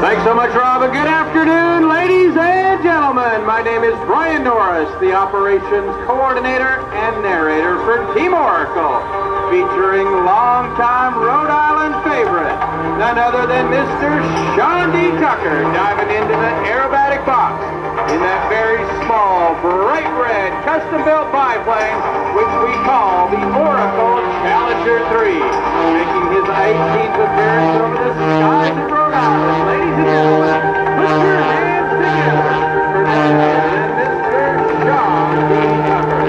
Thanks so much, Rob, and good afternoon, ladies and gentlemen. My name is Brian Norris, the operations coordinator and narrator for Team Oracle, featuring longtime Rhode Island favorite, none other than Mr. Sean D. Tucker, diving into the aerobatic box in that very small, bright red, custom-built biplane, which we call the Oracle Challenger 3, making his 18th appearance over the skies of Rhode Island. Ladies and gentlemen, put your hands together for none other than Mr. Sean D. Tucker.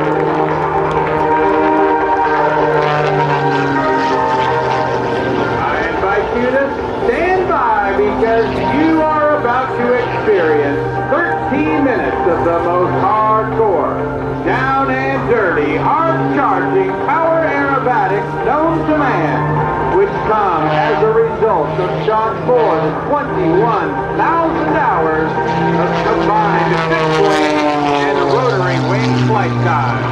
I invite you to stand by because you are about to experience 13 minutes of the most hardcore, down and dirty, hard-charging power aerobatics known to man, which come as a result of Sean's more than 21,000 hours of combined fixed wing and rotary wing flight time.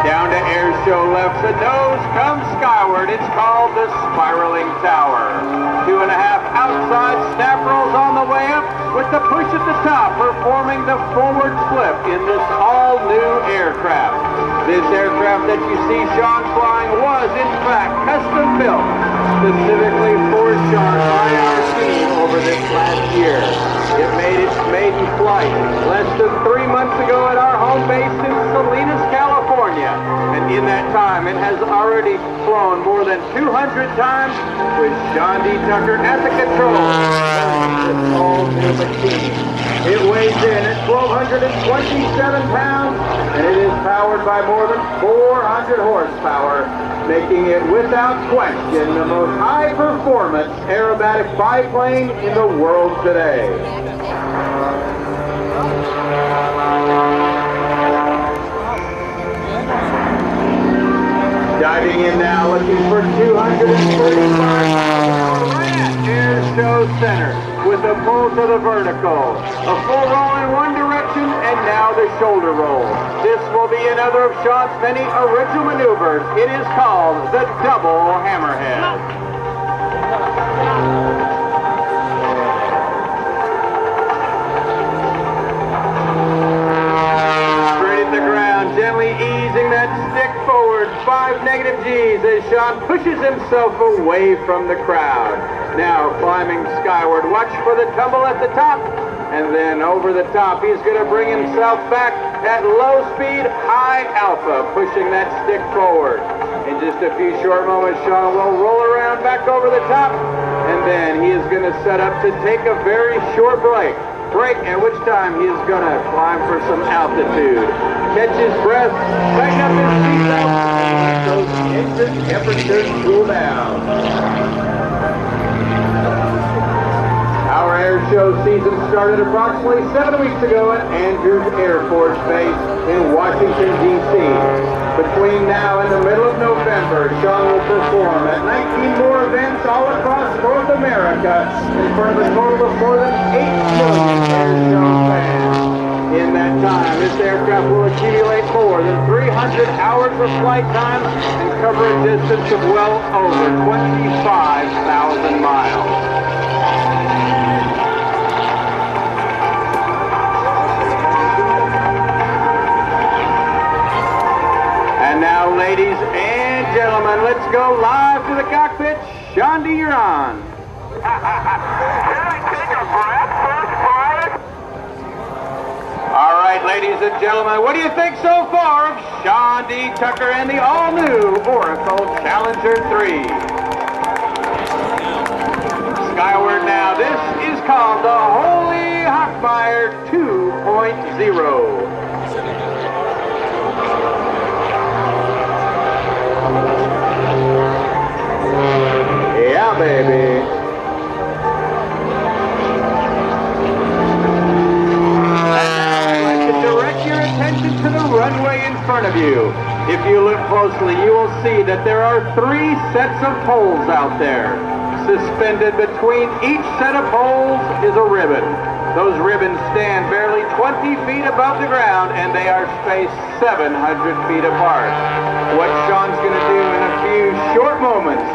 Down to Airshow left, the nose comes skyward. It's called the Spiraling Tower. 2.5 outside snap rolls on the way up, with the push at the top performing the forward flip in this all-new aircraft. This aircraft that you see Sean flying was, in fact, custom built specifically for Sean by our team over this last year. It made its maiden flight less than 3 months ago at our home base in Salinas, California. And in that time, it has already flown more than 200 times with Sean D. Tucker at the controls. This all-new machine. It weighs in at 1,227 pounds, and it is powered by more than 400 horsepower, making it without question the most high-performance aerobatic biplane in the world today. Diving in now, looking for 245 right at Airshow center, with a pull to the vertical, a full roll in one direction, and now the shoulder roll. This will be another of Sean's many original maneuvers. It is called the double hammerhead. Gently easing that stick forward, 5 negative G's as Sean pushes himself away from the crowd. Now climbing skyward, watch for the tumble at the top, and then over the top, he's going to bring himself back at low speed, high alpha, pushing that stick forward. In just a few short moments, Sean will roll around back over the top, and then he is going to set up to take a very short break, at which time he is going to climb for some altitude. Catch his breath, tighten up his seatbelt, and let those engine temperatures cool down. Our Airshow season started approximately 7 weeks ago at Andrews Air Force Base in Washington, D.C. Between now and the middle of November, Sean will perform at 19 more events all across North America in front of a total of more than 8 million Airshow fans. In that time, this aircraft will accumulate more than 300 hours of flight time and cover a distance of well over 25,000 miles. And now, ladies and gentlemen, let's go live to the cockpit. Sean D., you're on. Can I take a breath first, Brian? All right, ladies and gentlemen, what do you think so far of Sean D. Tucker and the all-new Oracle Challenger 3? Skyward now, this is called the Holy Hawkfire 2.0. Yeah, baby. To the runway in front of you. If you look closely, you will see that there are 3 sets of poles out there. Suspended between each set of poles is a ribbon. Those ribbons stand barely 20 feet above the ground, and they are spaced 700 feet apart. What Sean's going to do in a few short moments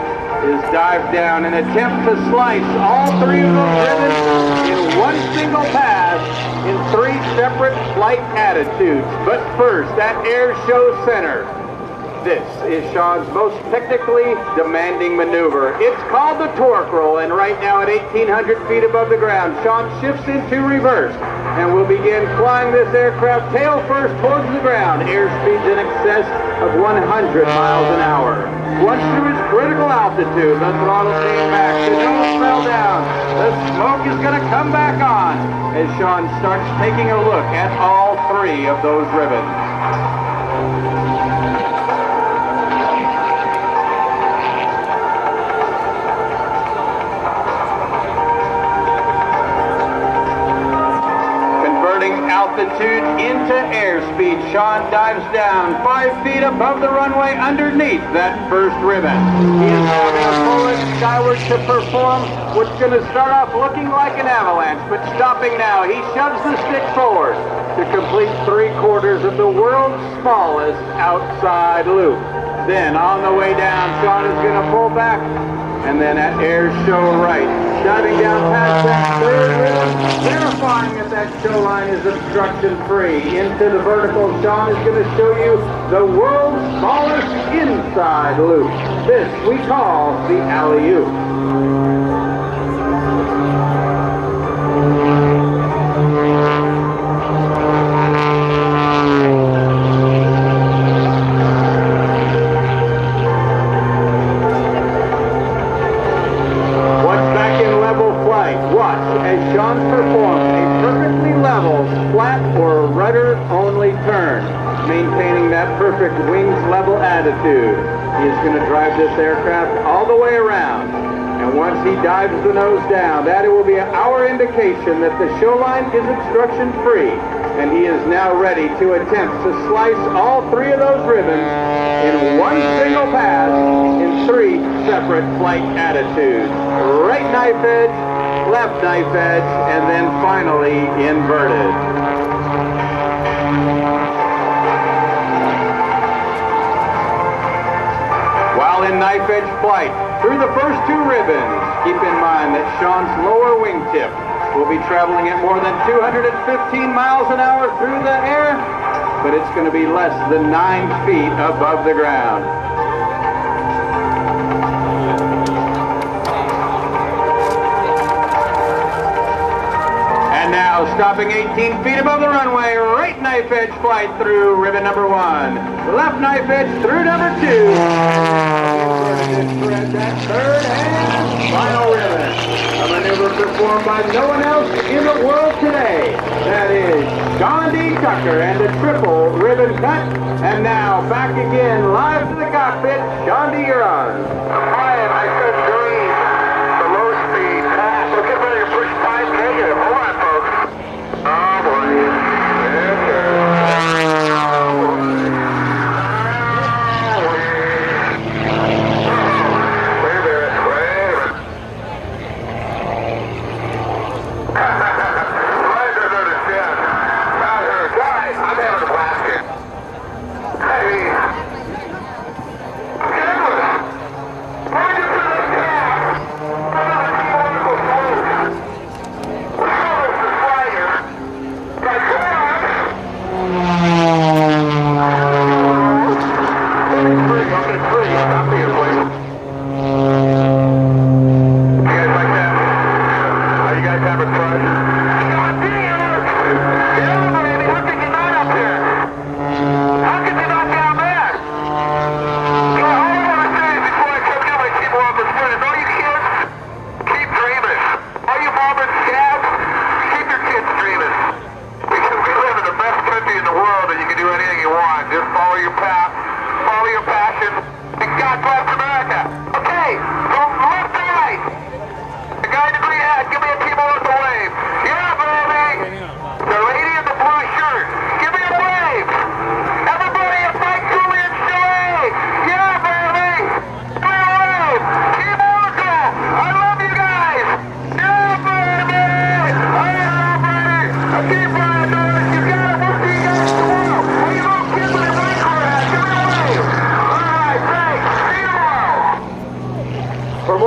is dive down and attempt to slice all three of those ribbons in one single pass in three separate flight attitudes. But first, at Airshow Center, this is Sean's most technically demanding maneuver. It's called the torque roll, and right now at 1,800 feet above the ground, Sean shifts into reverse and will begin flying this aircraft tail first towards the ground. Airspeeds in excess of 100 miles an hour. Once through his critical altitude, the throttle came back, the nose fell down, the smoke is going to come back on as Sean starts taking a look at all three of those ribbons. Altitude into airspeed. Sean dives down 5 feet above the runway underneath that first ribbon. He is now going to pull it skyward to perform what's going to start off looking like an avalanche, but stopping now. He shoves the stick forward to complete 3/4 of the world's smallest outside loop. Then on the way down, Sean is going to pull back, and then at Airshow right, diving down past that third ribbon, verifying that that show line is obstruction-free. Into the vertical, Sean is going to show you the world's smallest inside loop. This we call the alley-oop. Sean performs a perfectly level, flat or rudder-only turn, maintaining that perfect wings level attitude. He is going to drive this aircraft all the way around, and once he dives the nose down, that will be our indication that the show line is obstruction-free, and he is now ready to attempt to slice all three of those ribbons in one single pass in three separate flight attitudes. Right knife edge, left knife edge, and then finally inverted. While in knife edge flight, through the first two ribbons, keep in mind that Sean's lower wingtip will be traveling at more than 215 miles an hour through the air, but it's going to be less than 9 feet above the ground. Now stopping 18 feet above the runway, right knife edge flight through ribbon number 1. Left knife edge through number 2. Thread that third and final ribbon. A maneuver performed by no one else in the world today. That is Sean D. Tucker and a triple ribbon cut. And now back again live to the cockpit. Sean D., you're on. Brian, I said green. The low speed pass. So get ready to push 5 negative. Hold on, folks. Oh, boy. Yes, sir. Wait a minute. I don't understand. Guys, I'm having a blast here. Hey.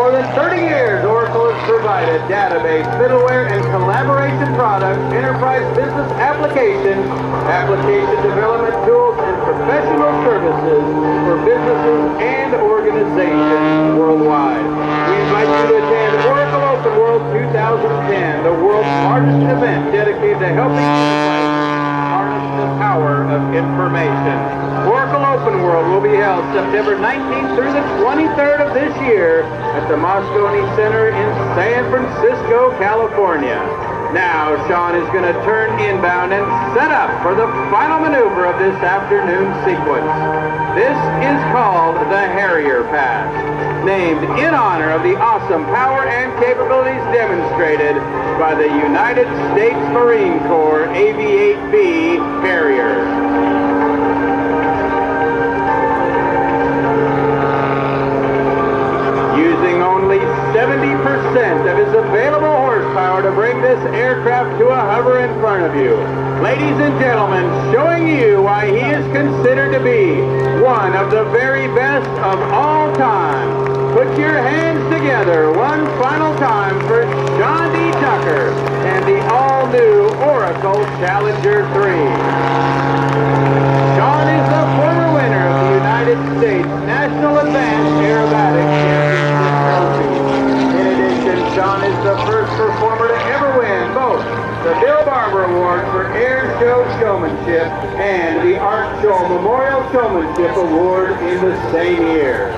more than 30 years, Oracle has provided database, middleware, and collaboration products, enterprise business applications, application development tools, and professional services for businesses and organizations worldwide. We invite you to attend Oracle Open World 2010, the world's largest event dedicated to helping enterprises harness the power of information. Oracle Open World will be held September 19th through the 23rd of this year at the Moscone Center in San Francisco, California. Now, Sean is going to turn inbound and set up for the final maneuver of this afternoon sequence. This is called the Harrier Pass, named in honor of the awesome power and capabilities demonstrated by the United States Marine Corps AV-8B Harrier. Using only 70% of its available horsepower to bring this aircraft to a hover in front of you. Ladies and gentlemen, showing you why he is considered to be one of the very best of all time. Put your hands together one final time for Sean D. Tucker and the all-new Oracle Challenger 3. Sean is the former winner of the United States National Advanced Aerobatic Championship trophy. In addition, Sean is the first performer to ever win both the Bill Barber Award for Airshow Showmanship and the Art Show Memorial Showmanship Award in the same year.